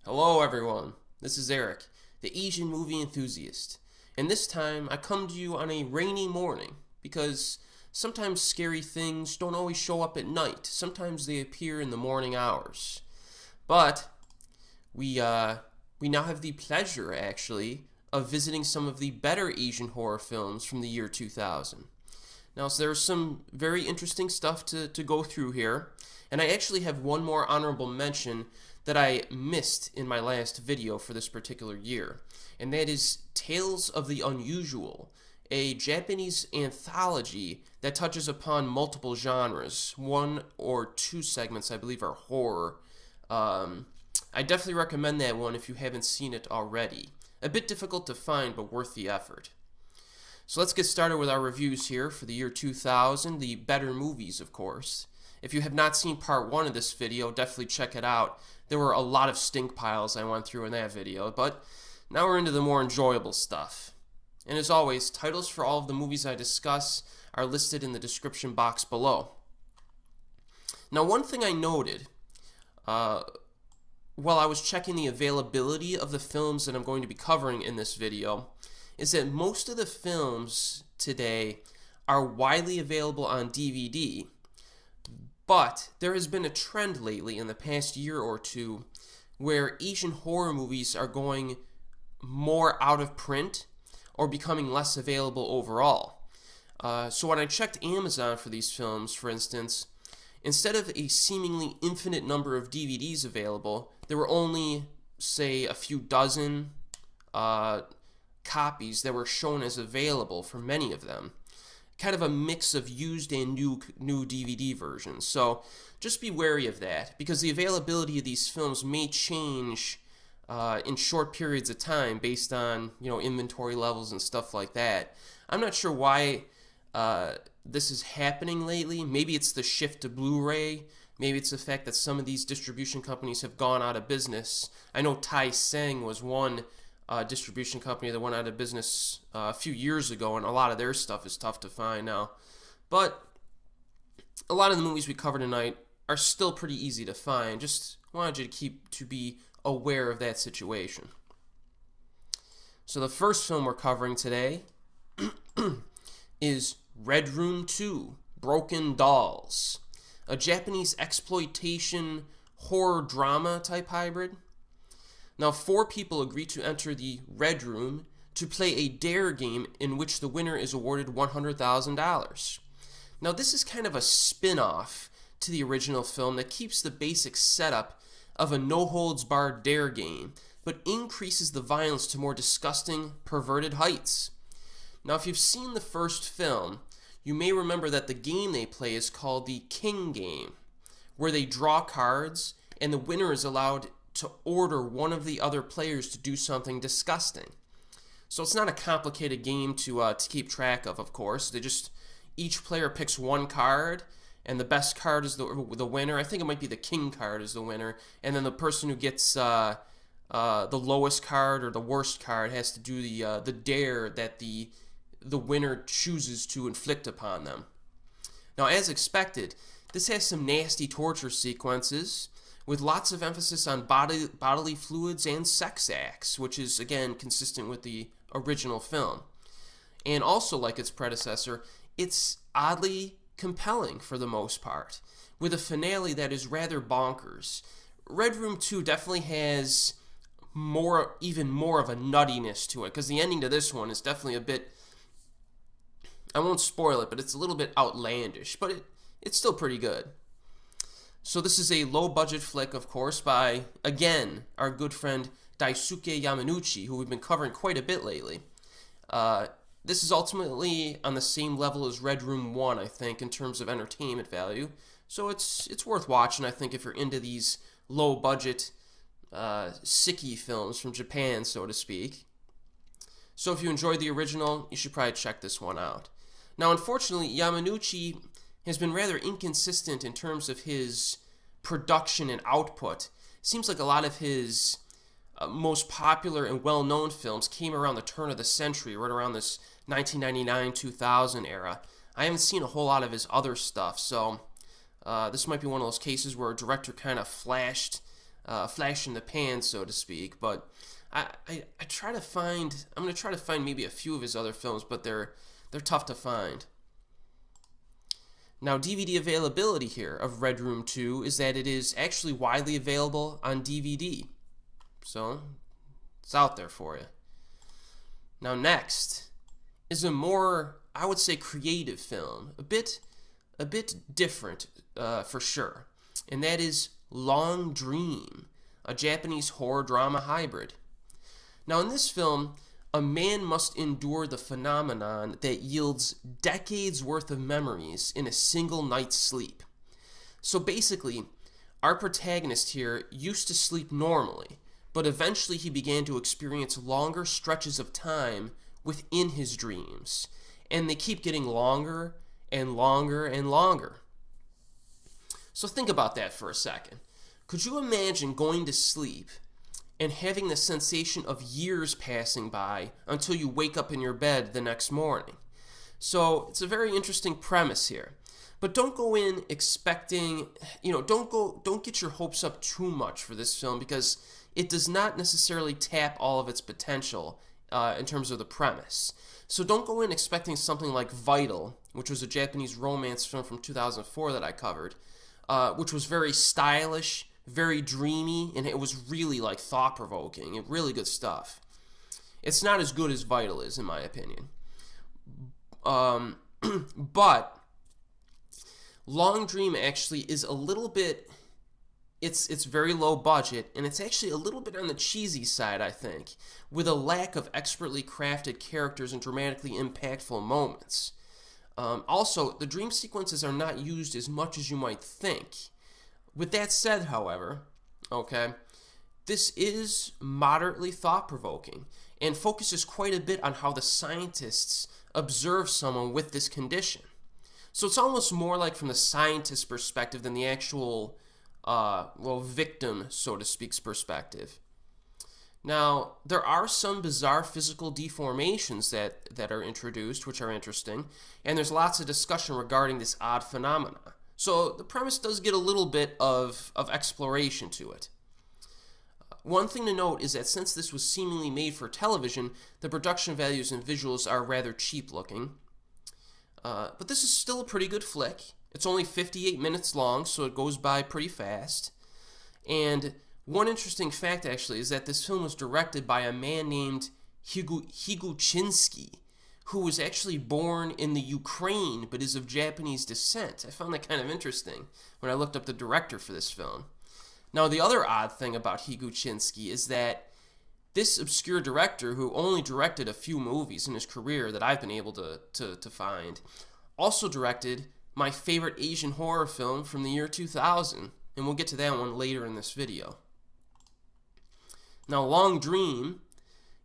Hello everyone, this is Erik, the Asian movie enthusiast, and this time I come to you on a rainy morning because sometimes scary things don't always show up at night, sometimes they appear in the morning hours. But we now have the pleasure, actually, of visiting some of the better Asian horror films from the year 2000. Now, so there's some very interesting stuff to go through here, and I actually have one more honorable mention that I missed in my last video for this particular year, and that is Tales of the Unusual, a Japanese anthology that touches upon multiple genres. One or two segments, I believe, are horror. I definitely recommend that one if you haven't seen it already. A bit difficult to find, but worth the effort. So let's get started with our reviews here for the year 2000, the better movies, of course. If you have not seen part 1 of this video, definitely check it out. There were a lot of stink piles I went through in that video, but now we're into the more enjoyable stuff. And as always, titles for all of the movies I discuss are listed in the description box below. Now, one thing I noted while I was checking the availability of the films that I'm going to be covering in this video is that most of the films today are widely available on DVD, but there has been a trend lately in the past year or two where Asian horror movies are going more out of print or becoming less available overall. So when I checked Amazon for these films, for instance, instead of a seemingly infinite number of DVDs available, there were only, say, a few dozen copies that were shown as available for many of them. Kind of a mix of used and new DVD versions. So just be wary of that, because the availability of these films may change in short periods of time based on inventory levels and stuff like that. I'm not sure why this is happening lately. Maybe it's the shift to Blu-ray. Maybe it's the fact that some of these distribution companies have gone out of business. I know Tai Seng was one distribution company that went out of business a few years ago, and a lot of their stuff is tough to find now. But a lot of the movies we cover tonight are still pretty easy to find. Just wanted you to be aware of that situation. So the first film we're covering today is Red Room 2, Broken Dolls, a Japanese exploitation horror drama type hybrid. Now, 4 people agree to enter the Red Room to play a dare game in which the winner is awarded $100,000. Now, this is kind of a spin-off to the original film that keeps the basic setup of a no-holds-barred dare game, but increases the violence to more disgusting, perverted heights. Now, if you've seen the first film, you may remember that the game they play is called the King Game, where they draw cards and the winner is allowed to order one of the other players to do something disgusting. So it's not a complicated game to keep track of course. Each player picks one card, and the best card is the winner. I think it might be the king card is the winner, and then the person who gets the lowest card or the worst card has to do the dare that the winner chooses to inflict upon them. Now, as expected, this has some nasty torture sequences, with lots of emphasis on bodily fluids and sex acts, which is, again, consistent with the original film. And also, like its predecessor, it's oddly compelling for the most part, with a finale that is rather bonkers. Red Room 2 definitely has even more of a nuttiness to it, because the ending to this one is definitely a bit, I won't spoil it, but it's a little bit outlandish, but it's still pretty good. So this is a low-budget flick, of course, by, again, our good friend Daisuke Yamanouchi, who we've been covering quite a bit lately. This is ultimately on the same level as Red Room 1, I think, in terms of entertainment value. So it's worth watching, I think, if you're into these low-budget, sicky films from Japan, so to speak. So if you enjoyed the original, you should probably check this one out. Now, unfortunately, Yamanouchi has been rather inconsistent in terms of his production and output. Seems like a lot of his most popular and well-known films came around the turn of the century, right around this 1999-2000 era. I haven't seen a whole lot of his other stuff, so this might be one of those cases where a director kind of flashed flash in the pan, so to speak. But I try to find. I'm gonna try to find maybe a few of his other films, but they're tough to find. Now, DVD availability here of Red Room 2 is that it is actually widely available on DVD. So, it's out there for you. Now, next is a more, I would say, creative film. A bit different, for sure. And that is Long Dream, a Japanese horror drama hybrid. Now, in this film, a man must endure the phenomenon that yields decades worth of memories in a single night's sleep. So basically, our protagonist here used to sleep normally, but eventually he began to experience longer stretches of time within his dreams, and they keep getting longer and longer and longer. So think about that for a second. Could you imagine going to sleep and having the sensation of years passing by until you wake up in your bed the next morning? So it's a very interesting premise here. But don't go in expecting, don't get your hopes up too much for this film, because it does not necessarily tap all of its potential in terms of the premise. So don't go in expecting something like Vital, which was a Japanese romance film from 2004 that I covered, which was very stylish, very dreamy, and it was really like thought-provoking and really good stuff. It's not as good as Vital is, in my opinion. But Long Dream actually is a little bit, it's very low budget, and it's actually a little bit on the cheesy side, I think, with a lack of expertly crafted characters and dramatically impactful moments. Also, the dream sequences are not used as much as you might think. With that said, however, this is moderately thought-provoking and focuses quite a bit on how the scientists observe someone with this condition. So it's almost more like from the scientist's perspective than the actual, victim, so to speak's perspective. Now, there are some bizarre physical deformations that are introduced, which are interesting, and there's lots of discussion regarding this odd phenomena. So the premise does get a little bit of exploration to it. One thing to note is that since this was seemingly made for television, the production values and visuals are rather cheap looking. But this is still a pretty good flick. It's only 58 minutes long, so it goes by pretty fast. And one interesting fact, actually, is that this film was directed by a man named Higuchinsky, who was actually born in the Ukraine but is of Japanese descent. I found that kind of interesting when I looked up the director for this film. Now, the other odd thing about Higuchinsky is that this obscure director, who only directed a few movies in his career that I've been able to find, also directed my favorite Asian horror film from the year 2000, and we'll get to that one later in this video. Now, Long Dream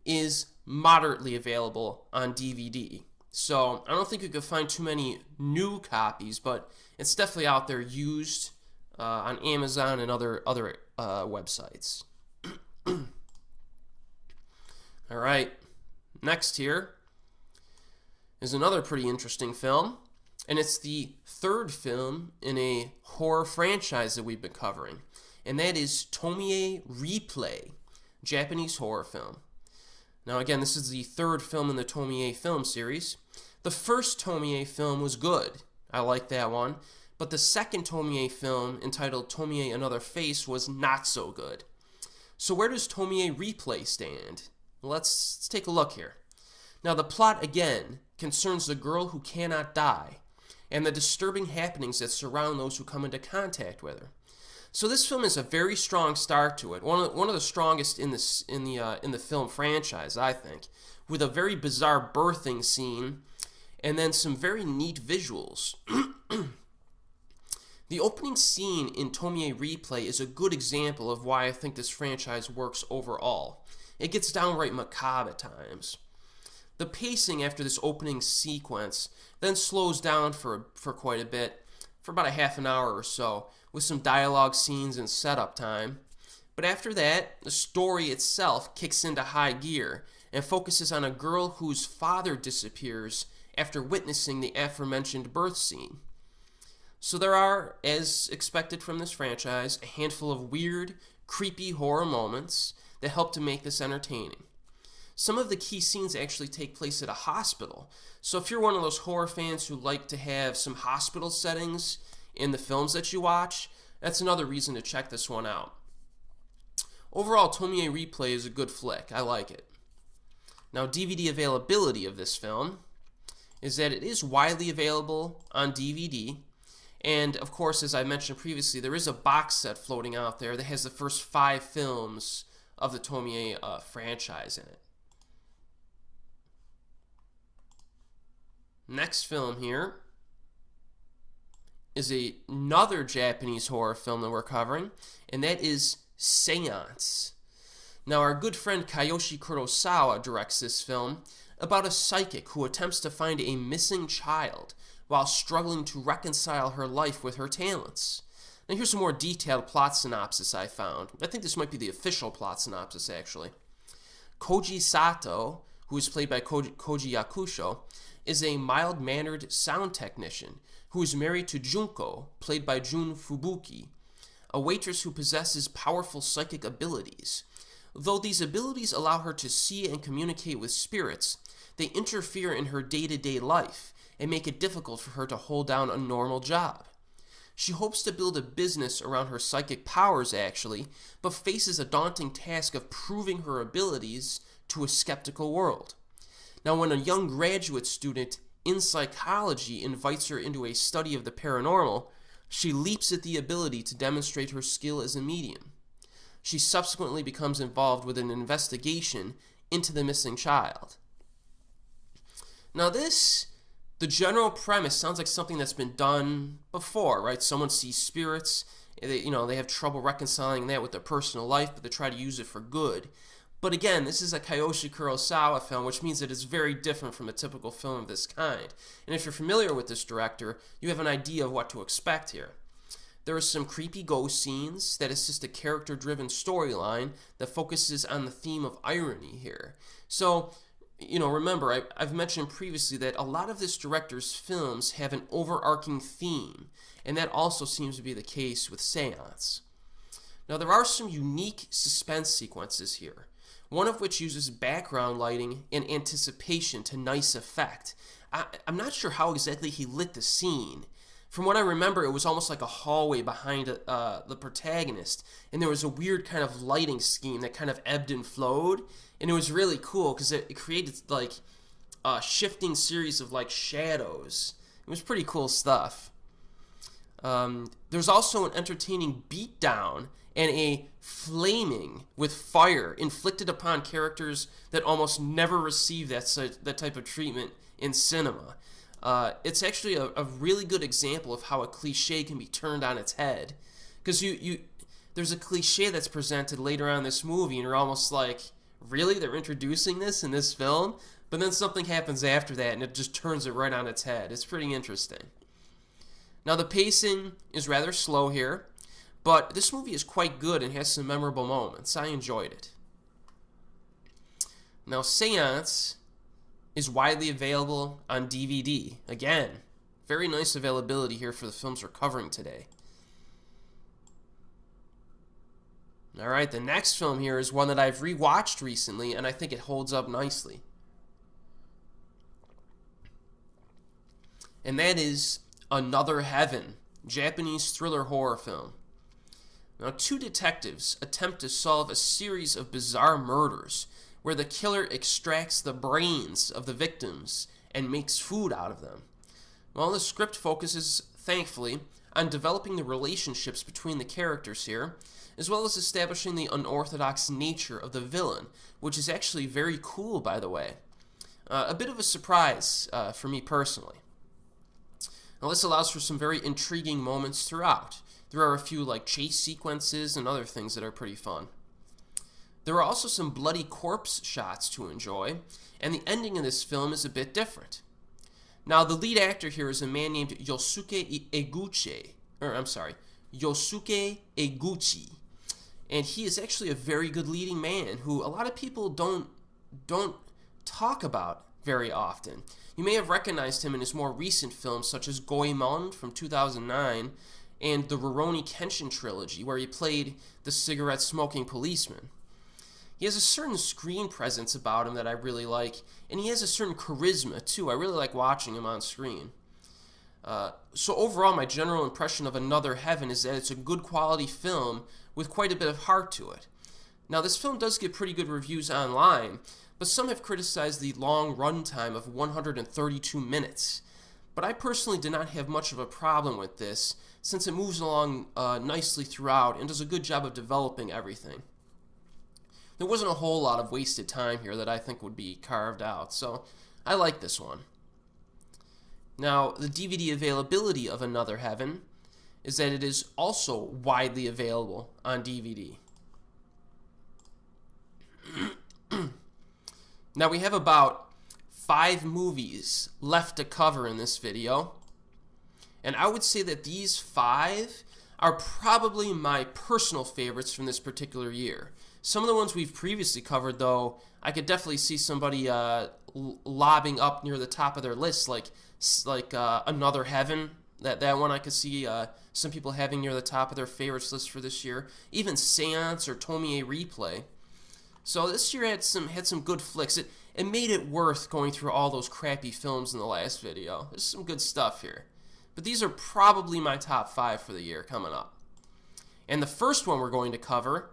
is moderately available on DVD. So I don't think you could find too many new copies, but it's definitely out there used on Amazon and other websites. All right, next here is another pretty interesting film, and it's the third film in a horror franchise that we've been covering, and that is Tomie Replay, Japanese horror film. Now again, this is the third film in the Tomie film series. The first Tomie film was good. I like that one. But the second Tomie film, entitled Tomie Another Face, was not so good. So where does Tomie Replay stand? Let's take a look here. Now the plot, again, concerns the girl who cannot die, and the disturbing happenings that surround those who come into contact with her. So this film has a very strong start to it, one of the strongest in the film franchise, I think, with a very bizarre birthing scene, and then some very neat visuals. The opening scene in Tomie Replay is a good example of why I think this franchise works overall. It gets downright macabre at times. The pacing after this opening sequence then slows down for quite a bit, for about a half an hour or so, with some dialogue scenes and setup time. But after that, the story itself kicks into high gear and focuses on a girl whose father disappears after witnessing the aforementioned birth scene. So there are, as expected from this franchise, a handful of weird, creepy horror moments that help to make this entertaining. Some of the key scenes actually take place at a hospital, so if you're one of those horror fans who like to have some hospital settings in the films that you watch, that's another reason to check this one out. Overall, Tomie Replay is a good flick. I like it. Now, DVD availability of this film is that it is widely available on DVD, and of course, as I mentioned previously, there is a box set floating out there that has the first 5 films of the Tomie franchise in it. Next film here is another Japanese horror film that we're covering, and that is Séance. Now, our good friend Kiyoshi Kurosawa directs this film about a psychic who attempts to find a missing child while struggling to reconcile her life with her talents. Now, here's a more detailed plot synopsis I found. I think this might be the official plot synopsis, actually. Koji Sato, who is played by Koji Yakusho, is a mild-mannered sound technician who is married to Junko, played by Jun Fubuki, a waitress who possesses powerful psychic abilities. Though these abilities allow her to see and communicate with spirits, they interfere in her day-to-day life and make it difficult for her to hold down a normal job. She hopes to build a business around her psychic powers, actually, but faces a daunting task of proving her abilities to a skeptical world. Now, when a young graduate student in psychology invites her into a study of the paranormal, she leaps at the ability to demonstrate her skill as a medium. She subsequently becomes involved with an investigation into the missing child. Now, the general premise sounds like something that's been done before, right? Someone sees spirits, they have trouble reconciling that with their personal life, but they try to use it for good. But again, this is a Kiyoshi Kurosawa film, which means that it's very different from a typical film of this kind. And if you're familiar with this director, you have an idea of what to expect here. There are some creepy ghost scenes that assist a character-driven storyline that focuses on the theme of irony here. So, remember, I've mentioned previously that a lot of this director's films have an overarching theme, and that also seems to be the case with Séance. Now, there are some unique suspense sequences here, one of which uses background lighting and anticipation to nice effect. I'm not sure how exactly he lit the scene. From what I remember, it was almost like a hallway behind the protagonist, and there was a weird kind of lighting scheme that kind of ebbed and flowed, and it was really cool because it created like a shifting series of like shadows. It was pretty cool stuff. There's also an entertaining beatdown and a flaming with fire inflicted upon characters that almost never receive that type of treatment in cinema. It's actually a really good example of how a cliche can be turned on its head. Because there's a cliche that's presented later on in this movie, and you're almost like, really? They're introducing this in this film? But then something happens after that, and it just turns it right on its head. It's pretty interesting. Now, the pacing is rather slow here, but this movie is quite good and has some memorable moments. I enjoyed it. Now, Séance is widely available on DVD. Again, very nice availability here for the films we're covering today. Alright, the next film here is one that I've rewatched recently, and I think it holds up nicely. And that is Another Heaven, Japanese thriller horror film. Now, 2 detectives attempt to solve a series of bizarre murders where the killer extracts the brains of the victims and makes food out of them. Well, the script focuses, thankfully, on developing the relationships between the characters here, as well as establishing the unorthodox nature of the villain, which is actually very cool, by the way. A bit of a surprise for me personally. Now, this allows for some very intriguing moments throughout. There are a few like chase sequences and other things that are pretty fun. There are also some bloody corpse shots to enjoy, and the ending of this film is a bit different. Now, the lead actor here is a man named Yosuke Eguchi, and he is actually a very good leading man who a lot of people don't talk about very often. You may have recognized him in his more recent films such as Goemon from 2009 and the Rurouni Kenshin trilogy, where he played the cigarette-smoking policeman. He has a certain screen presence about him that I really like, and he has a certain charisma, too. I really like watching him on screen. So overall, my general impression of Another Heaven is that it's a good quality film with quite a bit of heart to it. Now, this film does get pretty good reviews online, but some have criticized the long runtime of 132 minutes. But I personally did not have much of a problem with this, since it moves along nicely throughout and does a good job of developing everything. There wasn't a whole lot of wasted time here that I think would be carved out, so I like this one. Now, the DVD availability of Another Heaven is that it is also widely available on DVD. Now, we have about 5 movies left to cover in this video, and I would say that these 5 are probably my personal favorites from this particular year. Some of the ones we've previously covered, though, I could definitely see somebody lobbing up near the top of their list, like Another Heaven. That one I could see some people having near the top of their favorites list for this year. Even Séance or Tomie Replay. So this year had some good flicks. It made it worth going through all those crappy films in the last video. There's some good stuff here. But these are probably my top 5 for the year coming up. And the first one we're going to cover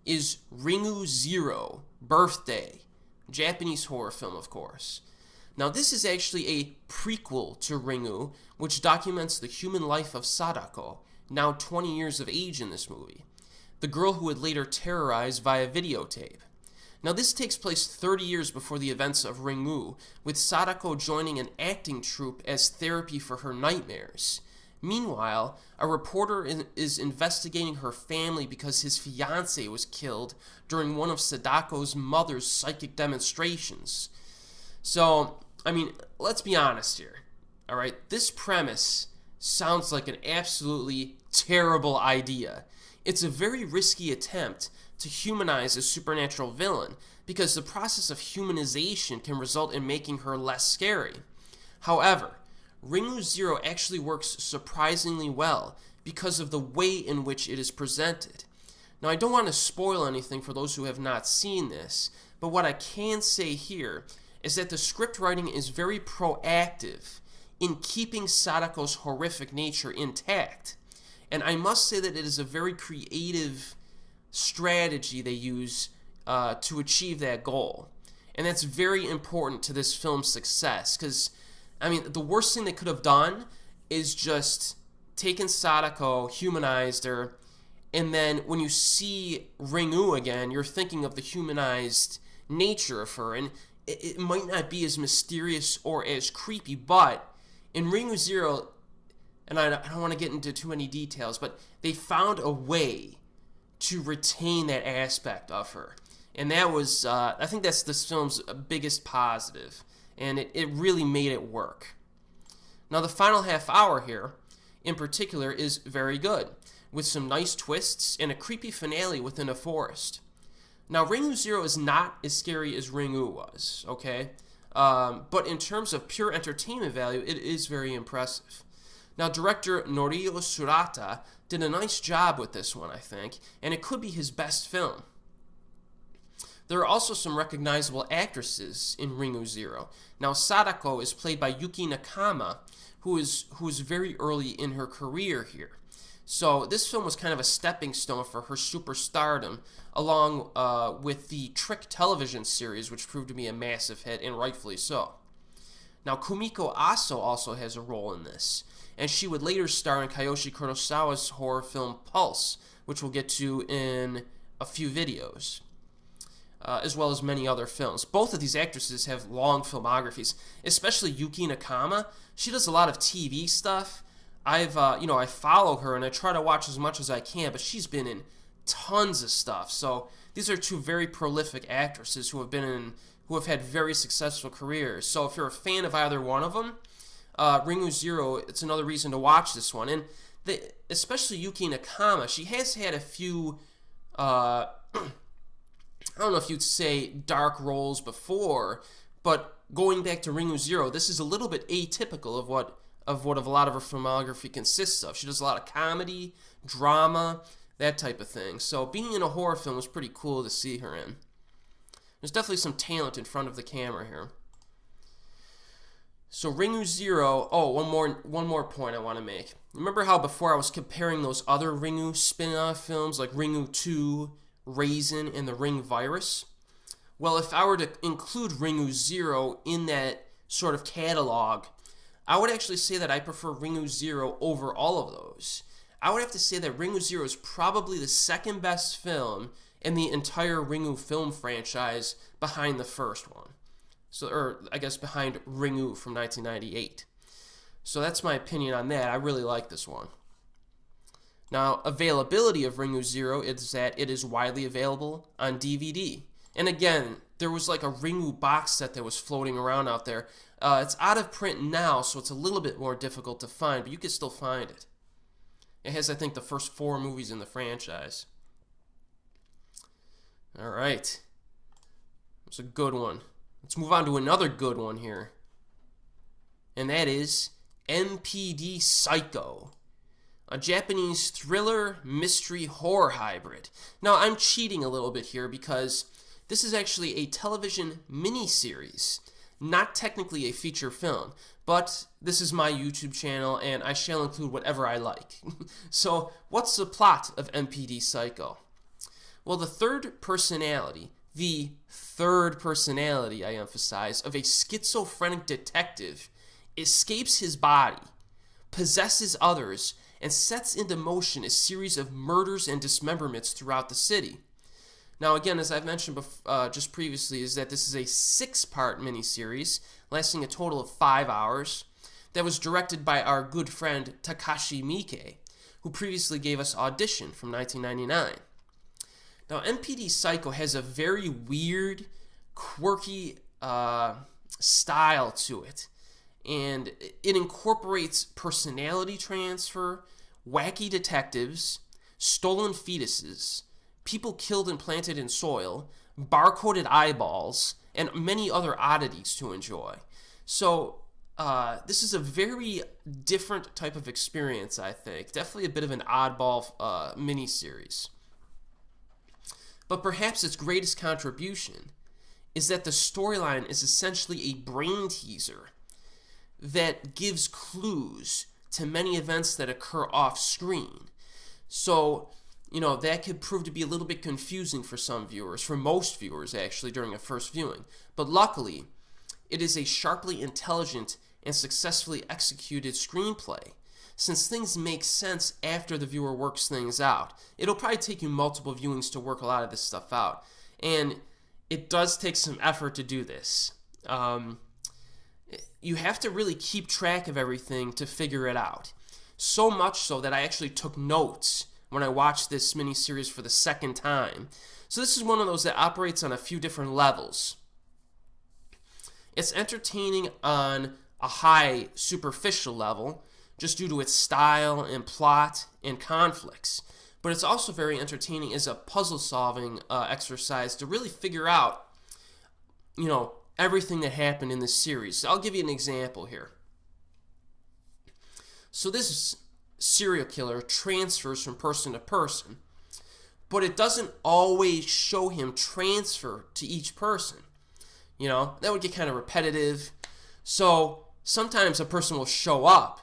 is Ringu Zero, Birthday, Japanese horror film, of course. Now, this is actually a prequel to Ringu, which documents the human life of Sadako, now 20 years of age in this movie, the girl who would later terrorize via videotape. Now, this takes place 30 years before the events of Ringu, with Sadako joining an acting troupe as therapy for her nightmares. Meanwhile, a reporter is investigating her family because his fiancé was killed during one of Sadako's mother's psychic demonstrations. So, I mean, let's be honest here, all right? This premise sounds like an absolutely terrible idea. It's a very risky attempt to humanize a supernatural villain because the process of humanization can result in making her less scary. However, Ringu Zero actually works surprisingly well because of the way in which it is presented. Now, I don't want to spoil anything for those who have not seen this, but what I can say here is that the script writing is very proactive in keeping Sadako's horrific nature intact. And I must say that it is a very creative strategy they use to achieve that goal. And that's very important to this film's success, because I mean, the worst thing they could have done is just taken Sadako, humanized her, and then when you see Ringu again, you're thinking of the humanized nature of her, and it might not be as mysterious or as creepy, but in Ringu Zero, and I don't want to get into too many details, but they found a way to retain that aspect of her. And that was, I think that's this film's biggest positive. And it really made it work. Now, the final half hour here, in particular, is very good, with some nice twists and a creepy finale within a forest. Now, Ringu Zero is not as scary as Ringu was, okay? But in terms of pure entertainment value, it is very impressive. Now, director Norio Surata did a nice job with this one, I think, and it could be his best film. There are also some recognizable actresses in Ringu Zero. Now, Sadako is played by Yuki Nakama, who is very early in her career here. So this film was kind of a stepping stone for her superstardom, along with the Trick television series, which proved to be a massive hit, and rightfully so. Now, Kumiko Aso also has a role in this, and she would later star in Kiyoshi Kurosawa's horror film Pulse, which we'll get to in a few videos. As well as many other films. Both of these actresses have long filmographies, especially Yuki Nakama. She does a lot of TV stuff. I follow her and I try to watch as much as I can, but she's been in tons of stuff. So these are two very prolific actresses who have had very successful careers. So if you're a fan of either one of them, Ringu Zero, it's another reason to watch this one. And especially Yuki Nakama, she has had a few I don't know if you'd say dark roles before, but going back to Ringu Zero, this is a little bit atypical of what of what a lot of her filmography consists of. She does a lot of comedy, drama, that type of thing. So being in a horror film was pretty cool to see her in. There's definitely some talent in front of the camera here. So Ringu Zero, one more point I want to make. Remember how before I was comparing those other Ringu spin-off films like Ringu 2, Raisin, and the Ring Virus? Well, if I were to include Ringu Zero in that sort of catalog, I would actually say that I prefer Ringu Zero over all of those. I would have to say that Ringu Zero is probably the second best film in the entire Ringu film franchise behind the first one. So, or I guess behind Ringu from 1998. So that's my opinion on that. I really like this one. Now, availability of Ringu Zero is that it is widely available on DVD. And again, there was like a Ringu box set that was floating around out there. It's out of print now, so it's a little bit more difficult to find, but you can still find it. It has, I think, the first 4 movies in the franchise. All right. It's a good one. Let's move on to another good one here. And that is MPD Psycho, a Japanese thriller, mystery, horror hybrid. Now, I'm cheating a little bit here because this is actually a television miniseries, not technically a feature film, but this is my YouTube channel and I shall include whatever I like. So, what's the plot of MPD Psycho? Well, the third personality, I emphasize, of a schizophrenic detective escapes his body, possesses others, and sets into motion a series of murders and dismemberments throughout the city. Now, again, as I've mentioned just previously, is that this is a 6-part miniseries lasting a total of 5 hours that was directed by our good friend Takashi Miike, who previously gave us Audition from 1999. Now, MPD Psycho has a very weird, quirky style to it, and it incorporates personality transfer, wacky detectives, stolen fetuses, people killed and planted in soil, barcoded eyeballs, and many other oddities to enjoy. So, this is a very different type of experience, I think. Definitely a bit of an oddball miniseries. But perhaps its greatest contribution is that the storyline is essentially a brain teaser that gives clues to many events that occur off screen. So, that could prove to be a little bit confusing for some viewers, for most viewers actually, during a first viewing. But luckily, it is a sharply intelligent and successfully executed screenplay, since things make sense after the viewer works things out. It'll probably take you multiple viewings to work a lot of this stuff out. And it does take some effort to do this. You have to really keep track of everything to figure it out. So much so that I actually took notes when I watched this miniseries for the second time. So this is one of those that operates on a few different levels. It's entertaining on a high superficial level, just due to its style and plot and conflicts. But it's also very entertaining as a puzzle-solving exercise to really figure out, everything that happened in this series. So I'll give you an example here. So this serial killer transfers from person to person, but it doesn't always show him transfer to each person. That would get kind of repetitive. So sometimes a person will show up,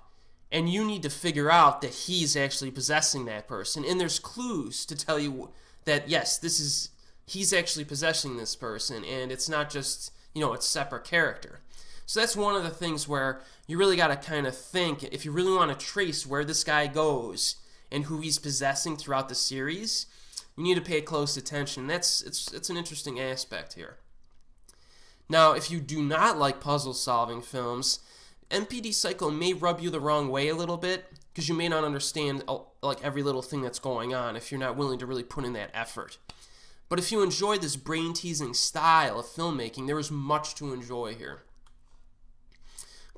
and you need to figure out that he's actually possessing that person. And there's clues to tell you that, yes, he's actually possessing this person, and it's not just, it's separate character. So that's one of the things where you really got to kind of think, if you really want to trace where this guy goes and who he's possessing throughout the series, you need to pay close attention. It's an interesting aspect here. Now, if you do not like puzzle-solving films, MPD Psycho may rub you the wrong way a little bit, because you may not understand like every little thing that's going on if you're not willing to really put in that effort. But if you enjoy this brain-teasing style of filmmaking, there is much to enjoy here.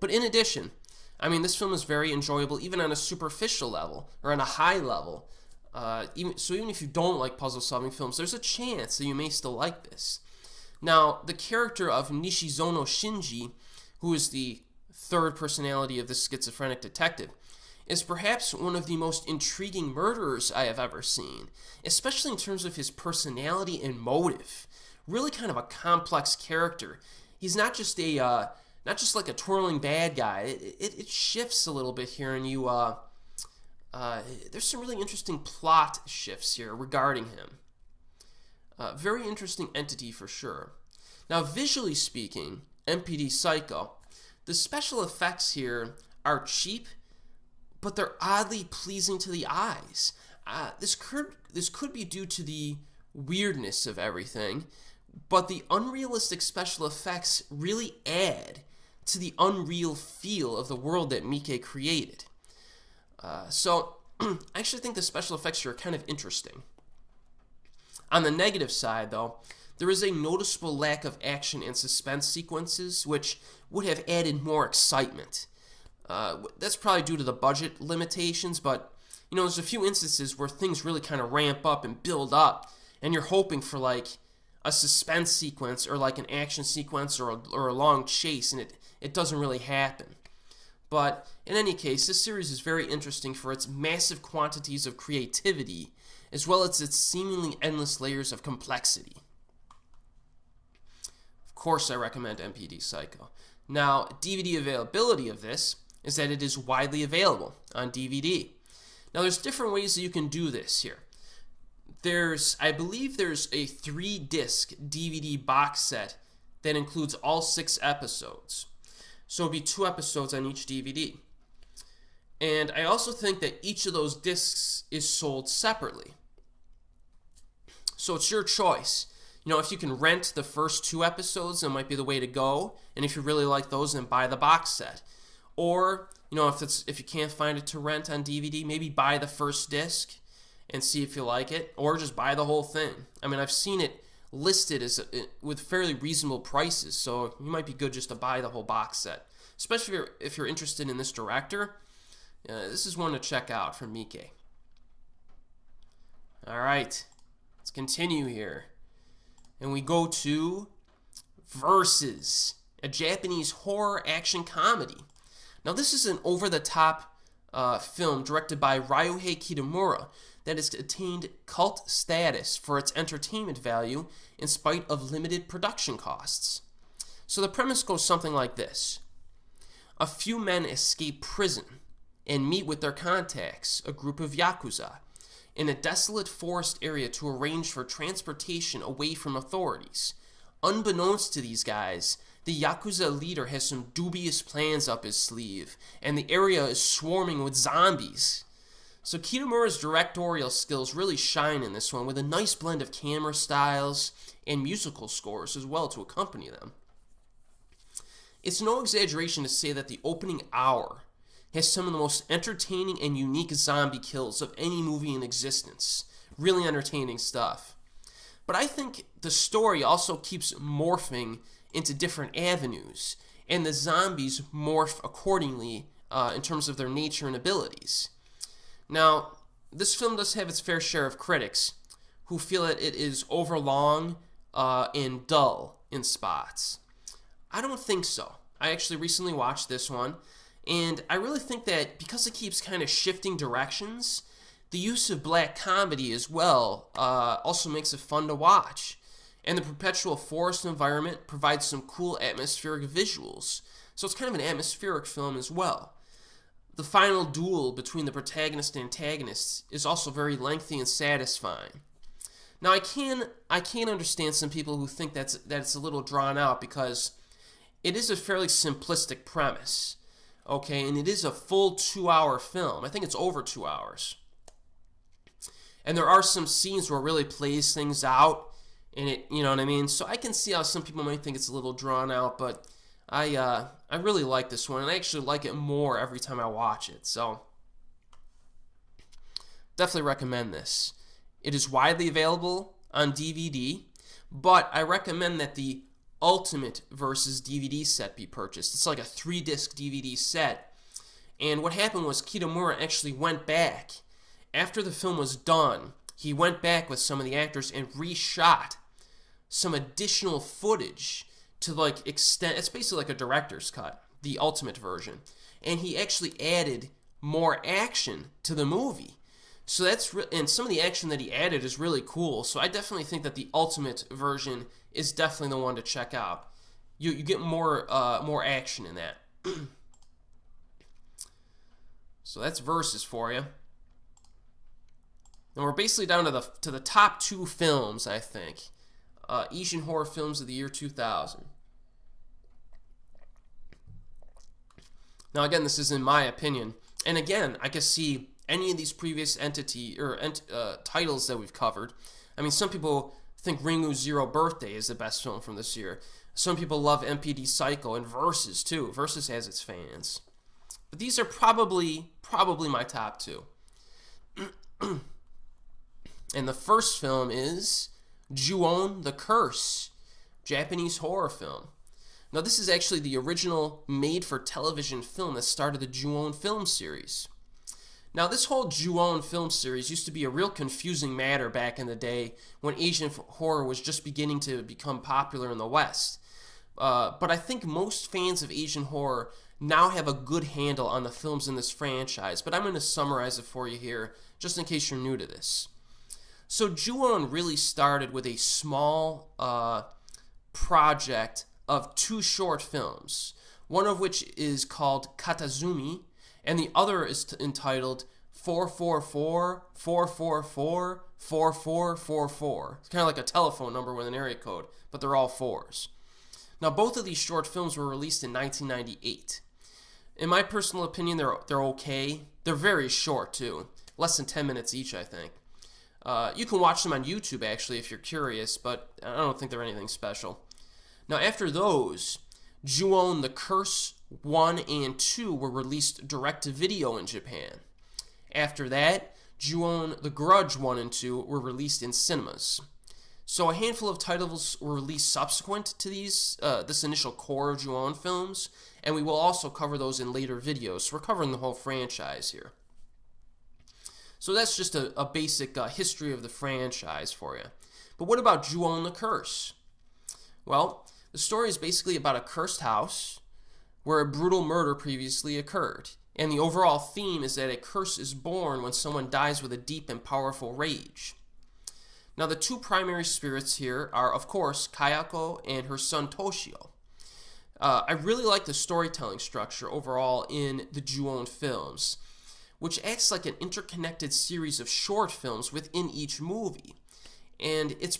But in addition, this film is very enjoyable even on a superficial level, or on a high level. Even if you don't like puzzle-solving films, there's a chance that you may still like this. Now, the character of Nishizono Shinji, who is the third personality of this schizophrenic detective, is perhaps one of the most intriguing murderers I have ever seen, especially in terms of his personality and motive. Really kind of a complex character. He's not just like a twirling bad guy. It shifts a little bit here, and there's some really interesting plot shifts here regarding him. Very interesting entity for sure. Now, visually speaking, MPD Psycho, the special effects here are cheap, but they're oddly pleasing to the eyes. This could be due to the weirdness of everything, but the unrealistic special effects really add to the unreal feel of the world that Mike created. So I actually think the special effects here are kind of interesting. On the negative side, though, there is a noticeable lack of action and suspense sequences, which would have added more excitement. That's probably due to the budget limitations, but there's a few instances where things really kind of ramp up and build up, and you're hoping for like a suspense sequence or like an action sequence or a long chase, and it doesn't really happen. But in any case, this series is very interesting for its massive quantities of creativity, as well as its seemingly endless layers of complexity. Of course, I recommend MPD Psycho. Now, DVD availability of this is that it is widely available on DVD. Now, there's different ways that you can do this here. I believe there's a 3-disc DVD box set that includes all 6 episodes. So it'll be 2 episodes on each DVD. And I also think that each of those discs is sold separately. So it's your choice. If you can rent the first 2 episodes, that might be the way to go. And if you really like those, then buy the box set. Or, if you can't find it to rent on DVD, maybe buy the first disc and see if you like it. Or just buy the whole thing. I mean, I've seen it listed with fairly reasonable prices, so you might be good just to buy the whole box set. Especially if you're interested in this director, this is one to check out from Mike. Alright, let's continue here. And we go to Versus, a Japanese horror action comedy. Now this is an over-the-top film directed by Ryuhei Kitamura that has attained cult status for its entertainment value in spite of limited production costs. So the premise goes something like this. A few men escape prison and meet with their contacts, a group of Yakuza, in a desolate forest area to arrange for transportation away from authorities. Unbeknownst to these guys, the Yakuza leader has some dubious plans up his sleeve, and the area is swarming with zombies. So Kitamura's directorial skills really shine in this one, with a nice blend of camera styles and musical scores as well to accompany them. It's no exaggeration to say that the opening hour has some of the most entertaining and unique zombie kills of any movie in existence. Really entertaining stuff. But I think the story also keeps morphing into different avenues, and the zombies morph accordingly in terms of their nature and abilities. Now, this film does have its fair share of critics who feel that it is overlong and dull in spots. I don't think so. I actually recently watched this one, and I really think that because it keeps kind of shifting directions, the use of black comedy as well also makes it fun to watch. And the perpetual forest environment provides some cool atmospheric visuals, so it's kind of an atmospheric film as well. The final duel between the protagonist and antagonists is also very lengthy and satisfying. Now, I can understand some people who think that it's a little drawn out because it is a fairly simplistic premise, okay, and it is a full 2-hour film. I think it's over 2 hours. And there are some scenes where it really plays things out, and it, you know what I mean? So I can see how some people might think it's a little drawn out, but I really like this one, and I actually like it more every time I watch it. So definitely recommend this. It is widely available on DVD, but I recommend that the Ultimate Versus DVD set be purchased. It's like a 3-disc DVD set. And what happened was Kitamura actually went back. After the film was done, he went back with some of the actors and reshot some additional footage to like extend. It's basically like a director's cut, the Ultimate version. And he actually added more action to the movie. So and some of the action that he added is really cool. So I definitely think that the Ultimate version is definitely the one to check out. You get more action in that. So that's Versus for you. And we're basically down to the top 2 films, I think. Asian horror films of the year 2000. Now, again, this is in my opinion. And again, I can see any of these previous titles that we've covered. I mean, some people think Ringu Zero Birthday is the best film from this year. Some people love MPD Psycho and Versus, too. Versus has its fans. But these are probably my top 2. And the first film is Ju-On the Curse, Japanese horror film. Now, this is actually the original made-for-television film that started the Ju-On film series. Now, this whole Ju-On film series used to be a real confusing matter back in the day when Asian horror was just beginning to become popular in the West. But I think most fans of Asian horror now have a good handle on the films in this franchise, but I'm going to summarize it for you here, just in case you're new to this. So Ju-On really started with a small project of 2 short films, one of which is called Katazumi, and the other is entitled 444 444 4444. It's kind of like a telephone number with an area code, but they're all 4s. Now, both of these short films were released in 1998. In my personal opinion, they're okay. They're very short, too. Less than 10 minutes each, I think. You can watch them on YouTube, actually, if you're curious, but I don't think they're anything special. Now, after those, Ju-On the Curse 1 and 2 were released direct-to-video in Japan. After that, Ju-On the Grudge 1 and 2 were released in cinemas. So a handful of titles were released subsequent to this initial core of Ju-On films, and we will also cover those in later videos. So we're covering the whole franchise here. So that's just a basic history of the franchise for you. But what about Ju-On the Curse? Well, the story is basically about a cursed house where a brutal murder previously occurred. And the overall theme is that a curse is born when someone dies with a deep and powerful rage. Now, the 2 primary spirits here are, of course, Kayako and her son Toshio. I really like the storytelling structure overall in the Ju-On films, which acts like an interconnected series of short films within each movie. And it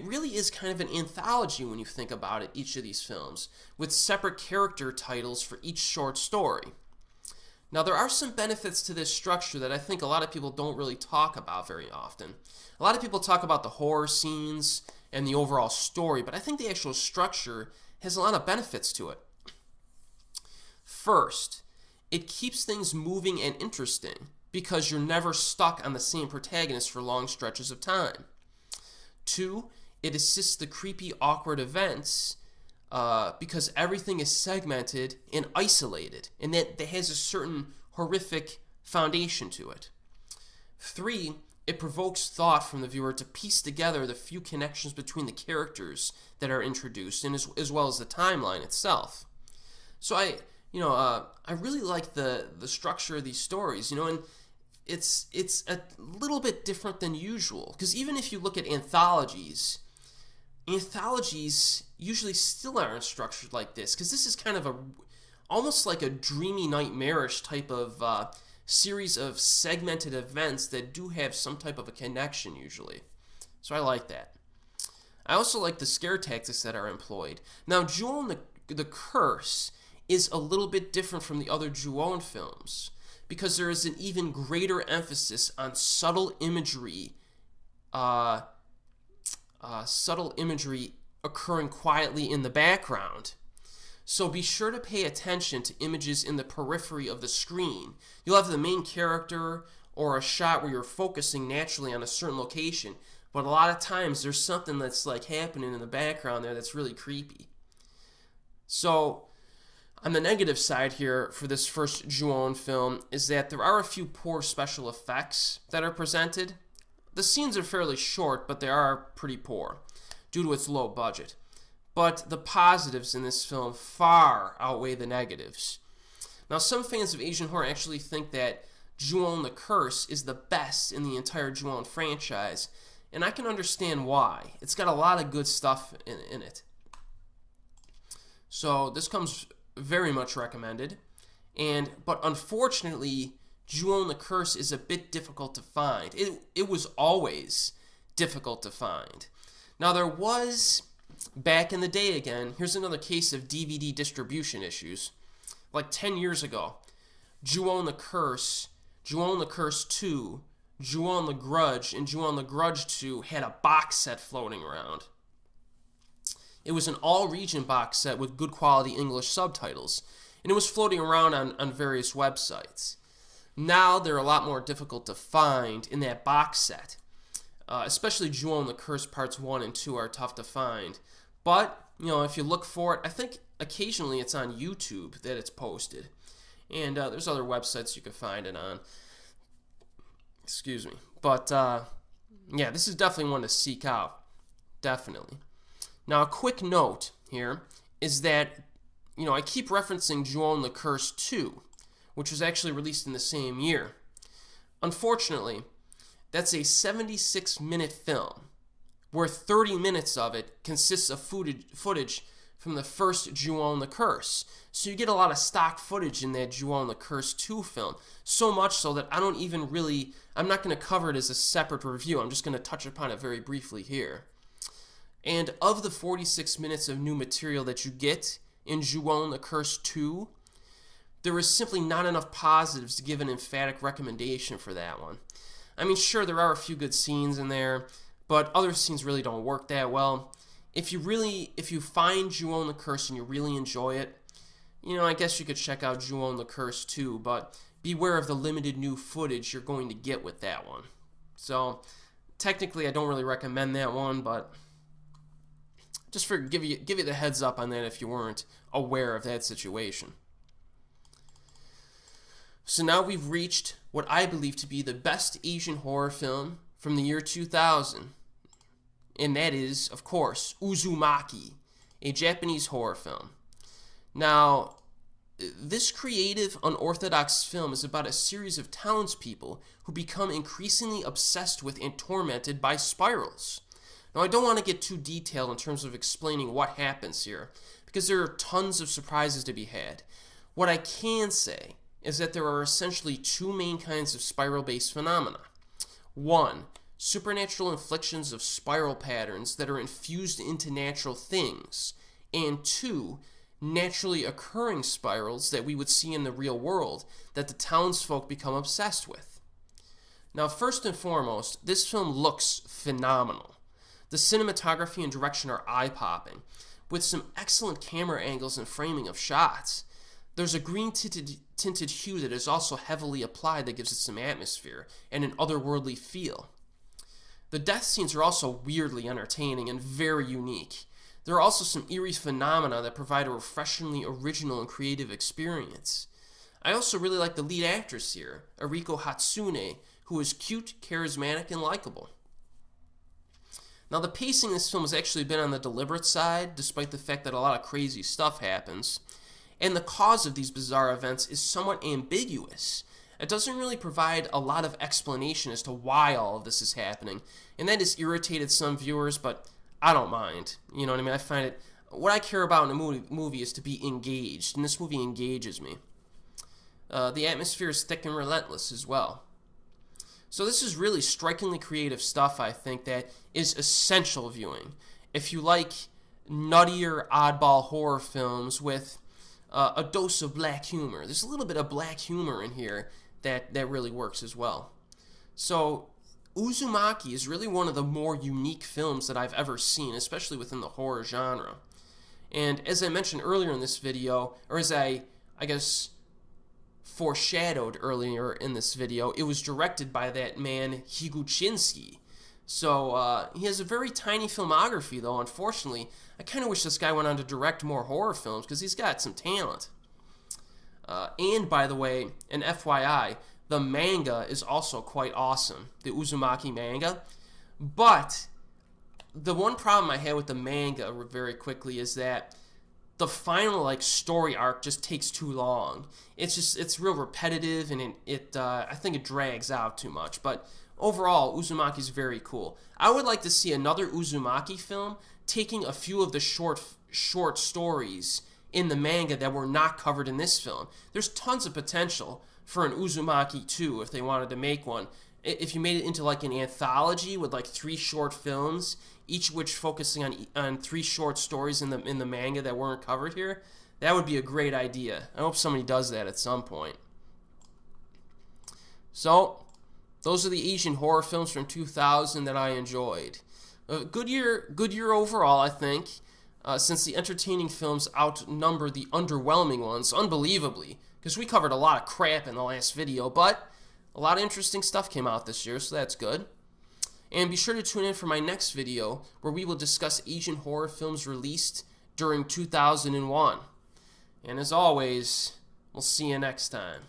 really is kind of an anthology when you think about it, each of these films, with separate character titles for each short story. Now, there are some benefits to this structure that I think a lot of people don't really talk about very often. A lot of people talk about the horror scenes and the overall story, but I think the actual structure has a lot of benefits to it. First, it keeps things moving and interesting because you're never stuck on the same protagonist for long stretches of time. 2, it assists the creepy, awkward events because everything is segmented and isolated, and that has a certain horrific foundation to it. 3, it provokes thought from the viewer to piece together the few connections between the characters that are introduced, and as well as the timeline itself. So I really like the structure of these stories, and it's a little bit different than usual, because even if you look at anthologies usually still aren't structured like this, because this is kind of almost like a dreamy, nightmarish type of series of segmented events that do have some type of a connection usually. So I like that. I also like the scare tactics that are employed. Now, Ju-On the Curse is a little bit different from the other Ju-On films, because there is an even greater emphasis on subtle imagery occurring quietly in the background. So be sure to pay attention to images in the periphery of the screen. You'll have the main character or a shot where you're focusing naturally on a certain location, but a lot of times there's something that's like happening in the background there that's really creepy. So on the negative side here for this first Ju-On film is that there are a few poor special effects that are presented. The scenes are fairly short, but they are pretty poor due to its low budget. but the positives in this film far outweigh the negatives. Now, some fans of Asian horror actually think that Ju-On the Curse is the best in the entire Ju-On franchise, and I can understand why. It's got a lot of good stuff in it. So this comes very much recommended, but unfortunately, Ju-On the Curse is a bit difficult to find. It was always difficult to find. Now, there was, back in the day again, here's another case of DVD distribution issues. Like 10 years ago, Ju-On the Curse, Ju-On the Curse 2, Ju-On the Grudge, and Ju-On the Grudge 2 had a box set floating around. It was an all-region box set with good quality English subtitles, and it was floating around on various websites. Now they're a lot more difficult to find in that box set. Especially Ju-On the Curse Parts 1 and 2 are tough to find. But, if you look for it, I think occasionally it's on YouTube that it's posted. And there's other websites you can find it on. Excuse me. But, yeah, this is definitely one to seek out. Definitely. Now, a quick note here is that, I keep referencing Ju-On the Curse 2, which was actually released in the same year. Unfortunately, that's a 76-minute film, where 30 minutes of it consists of footage from the first Ju-On the Curse. So you get a lot of stock footage in that Ju-On the Curse 2 film. So much so that I'm not going to cover it as a separate review. I'm just going to touch upon it very briefly here. And of the 46 minutes of new material that you get in Ju-On the Curse 2, there is simply not enough positives to give an emphatic recommendation for that one. I mean, sure, there are a few good scenes in there, but other scenes really don't work that well. If you find Ju-On the Curse and you really enjoy it, I guess you could check out Ju-On the Curse 2, but beware of the limited new footage you're going to get with that one. So, technically, I don't really recommend that one, but just give you the heads up on that if you weren't aware of that situation. So now we've reached what I believe to be the best Asian horror film from the year 2000. And that is, of course, Uzumaki, a Japanese horror film. Now, this creative, unorthodox film is about a series of townspeople who become increasingly obsessed with and tormented by spirals. Now, I don't want to get too detailed in terms of explaining what happens here, because there are tons of surprises to be had. What I can say is that there are essentially two main kinds of spiral-based phenomena. One, supernatural inflictions of spiral patterns that are infused into natural things. And two, naturally occurring spirals that we would see in the real world that the townsfolk become obsessed with. Now, first and foremost, this film looks phenomenal. The cinematography and direction are eye-popping, with some excellent camera angles and framing of shots. There's a green tinted hue that is also heavily applied that gives it some atmosphere and an otherworldly feel. The death scenes are also weirdly entertaining and very unique. There are also some eerie phenomena that provide a refreshingly original and creative experience. I also really like the lead actress here, Eriko Hatsune, who is cute, charismatic, and likable. Now, the pacing in this film has actually been on the deliberate side, despite the fact that a lot of crazy stuff happens. And the cause of these bizarre events is somewhat ambiguous. It doesn't really provide a lot of explanation as to why all of this is happening. And that has irritated some viewers, but I don't mind. You know what I mean? I find it... What I care about in a movie is to be engaged, and this movie engages me. The atmosphere is thick and relentless as well. So this is really strikingly creative stuff, I think, that is essential viewing. If you like nuttier, oddball horror films with a dose of black humor. There's a little bit of black humor in here that really works as well. So Uzumaki is really one of the more unique films that I've ever seen, especially within the horror genre. And as I mentioned earlier in this video, or as I guess foreshadowed earlier in this video, it was directed by that man Higuchinsky. So he has a very tiny filmography, though. Unfortunately, I kind of wish this guy went on to direct more horror films because he's got some talent. And by the way, an FYI, the manga is also quite awesome, the Uzumaki manga. But the one problem I had with the manga very quickly is that the final like story arc just takes too long. It's real repetitive, and I think it drags out too much. But overall, Uzumaki is very cool. I would like to see another Uzumaki film taking a few of the short stories in the manga that were not covered in this film. There's tons of potential for an Uzumaki 2 if they wanted to make one. If you made it into like an anthology with like 3 short films, each which focusing on 3 short stories in the manga that weren't covered here, that would be a great idea. I hope somebody does that at some point. So, those are the Asian horror films from 2000 that I enjoyed. Good year overall, I think, since the entertaining films outnumber the underwhelming ones unbelievably, because we covered a lot of crap in the last video, but a lot of interesting stuff came out this year, so that's good. And be sure to tune in for my next video, where we will discuss Asian horror films released during 2001. And as always, we'll see you next time.